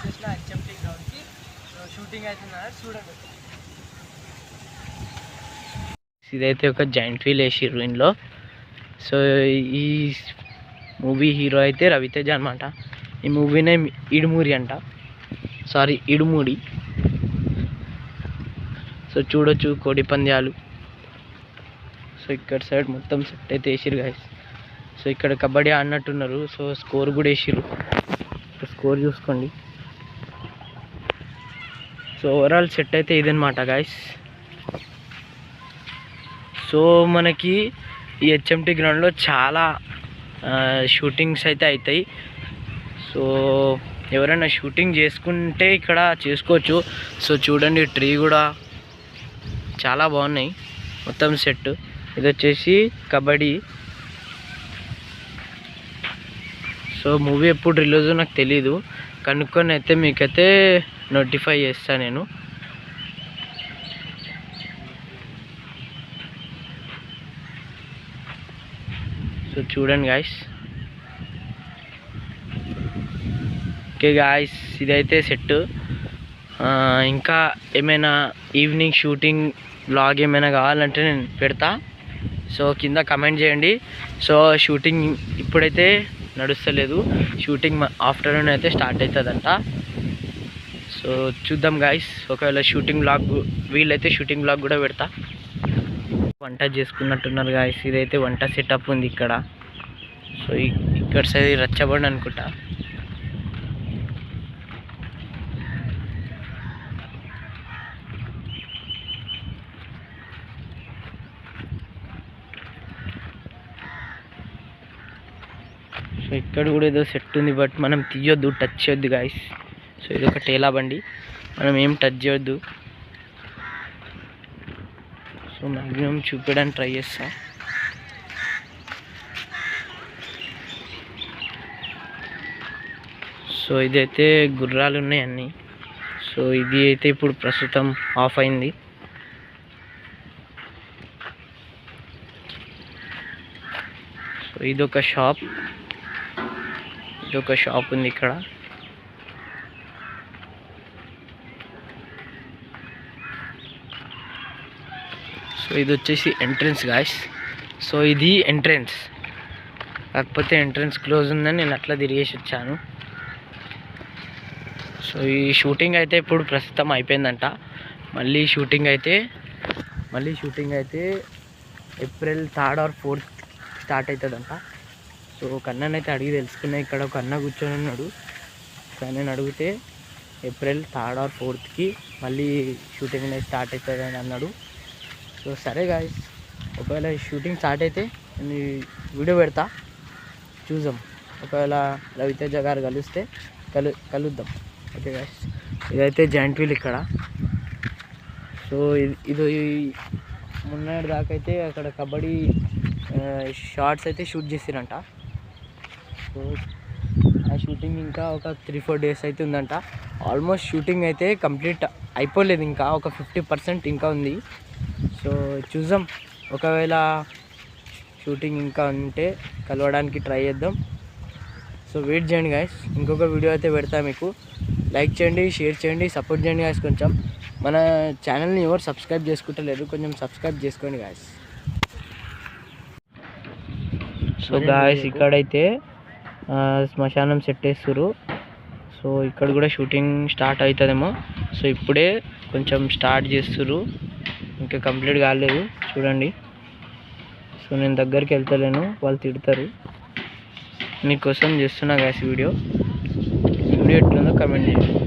వచ్చేసిన హెచ్ఎంటీ గ్రౌండ్కి. So shooting అవుతుందని చూడండి. ఇదైతే ఒక జాయింట్ వీల్ వేసిర్రు ఇంట్లో. సో ఈ మూవీ హీరో అయితే రవితేజ అనమాట. ఈ మూవీ నేమ్ ఇడుమూరి అంట, సారీ ఇడుమూడి. సో చూడొచ్చు కోడి పంద్యాలు. సో ఇక్కడ సైడ్ మొత్తం సెట్ అయితే వేసిరు గాయస్. సో ఇక్కడ కబడ్డీ ఆడినట్టున్నారు. సో స్కోర్ కూడా వేసిరు, స్కోర్ చూసుకోండి. సో ఓవరాల్ సెట్ అయితే ఇదనమాట గాయస్. సో మనకి ఈ హెచ్ఎంటీ గ్రౌండ్లో చాలా షూటింగ్స్ అయితే అవుతాయి. సో ఎవరైనా షూటింగ్ చేసుకుంటే ఇక్కడ చేసుకోవచ్చు. సో చూడండి ట్రీ కూడా చాలా బాగున్నాయి మొత్తం సెట్. ఇది వచ్చేసి కబడ్డీ. సో మూవీ ఎప్పుడు రిలీజ్ నాకు తెలీదు, కనుక్కొని అయితే మీకైతే నోటిఫై చేస్తాను నేను. సో చూడండి గాయస్. ఓకే గాయస్, ఇదైతే సెట్. ఇంకా ఏమైనా ఈవినింగ్ షూటింగ్ వ్లాగ్ ఏమైనా కావాలంటే నేను పెడతా. సో కింద కమెంట్ చేయండి. సో షూటింగ్ ఇప్పుడైతే నడుస్తలేదు, షూటింగ్ ఆఫ్టర్నూన్ అయితే స్టార్ట్ అవుతుందంట. సో చూద్దాం గాయస్. ఒకవేళ షూటింగ్ వ్లాగ్ వీలైతే షూటింగ్ వ్లాగ్ కూడా పెడతా. వంట చేసుకున్నట్టున్నారు గాయస్. ఇదైతే వంట సెటప్ ఉంది ఇక్కడ. సో ఇక్కడ సైడ్ రచ్చబండి అనుకుంటా. సో ఇక్కడ కూడా ఏదో సెట్ ఉంది, బట్ మనం తీయొద్దు, టచ్ చేయొద్దు గాయస్. సో ఇది ఒక టేలా బండి, మనం ఏం టచ్ చేయొద్దు. సో మ్యాక్సిమం చూపించడానికి ట్రై చేస్తా. సో ఇదైతే గుర్రాలు ఉన్నాయి అన్నీ. సో ఇది అయితే ఇప్పుడు ప్రస్తుతం ఆఫ్ అయింది. సో ఇదొక షాప్ ఉంది ఇక్కడ. సో ఇది వచ్చేసి ఎంట్రన్స్ గాయస్. సో ఇది ఎంట్రన్స్, కాకపోతే ఎంట్రన్స్ క్లోజ్ ఉందని నేను అట్లా తిరిగేసి వచ్చాను. సో ఈ షూటింగ్ అయితే ఇప్పుడు ప్రస్తుతం అయిపోయిందంట. మళ్ళీ షూటింగ్ అయితే April 3rd or 4th start అవుతుందంట. సో ఒక అన్ననైతే అడిగి తెలుసుకున్నా. ఇక్కడ ఒక అన్న కూర్చొని ఉన్నాడు. నేను అడిగితే ఏప్రిల్ 3rd or 4th మళ్ళీ షూటింగ్ అనేది స్టార్ట్ అవుతుందని అన్నాడు. సో సరే గాయస్, ఒకవేళ షూటింగ్ స్టార్ట్ అయితే నేను వీడియో పెడతా, చూద్దాం. ఒకవేళ రవితేజ గారు కలిస్తే కలుద్దాం. ఓకే గాయస్, ఇదైతే జాయింట్ వీల్ ఇక్కడ. సో ఇది మొన్నటి దాకా అయితే అక్కడ కబడ్డీ షార్ట్స్ అయితే షూట్ చేసిరంట. సో ఆ షూటింగ్ ఇంకా ఒక 3-4 days అయితే ఉందంట. ఆల్మోస్ట్ షూటింగ్ అయితే కంప్లీట్ అయిపోలేదు, ఇంకా ఒక 50% ఇంకా ఉంది. సో చూద్దాం, ఒకవేళ షూటింగ్ ఇంకా ఉంటే కలవడానికి ట్రై చేద్దాం. సో వెయిట్ చేయండి గాయస్, ఇంకొక వీడియో అయితే పెడతా. మీకు లైక్ చేయండి, షేర్ చేయండి, సపోర్ట్ చేయండి గాయస్. కొంచెం మన ఛానల్ని ఎవరు సబ్స్క్రైబ్ చేసుకుంటలేరు, కొంచెం సబ్స్క్రైబ్ చేసుకోండి గాయస్. సో గాయస్ ఇక్కడైతే శ్మశానం సెట్ వేస్తున్నారు. సో ఇక్కడ కూడా షూటింగ్ స్టార్ట్ అవుతుందేమో. సో ఇప్పుడే కొంచెం స్టార్ట్ చేస్తున్నారు, ఇంకా కంప్లీట్ కాలేదు చూడండి. సో నేను దగ్గరికి వెళ్తలేను, వాళ్ళు తిడతారు. మీకోసం చేస్తున్నా గాయస్ వీడియో ఎట్లుందో కమెంట్ చేయండి.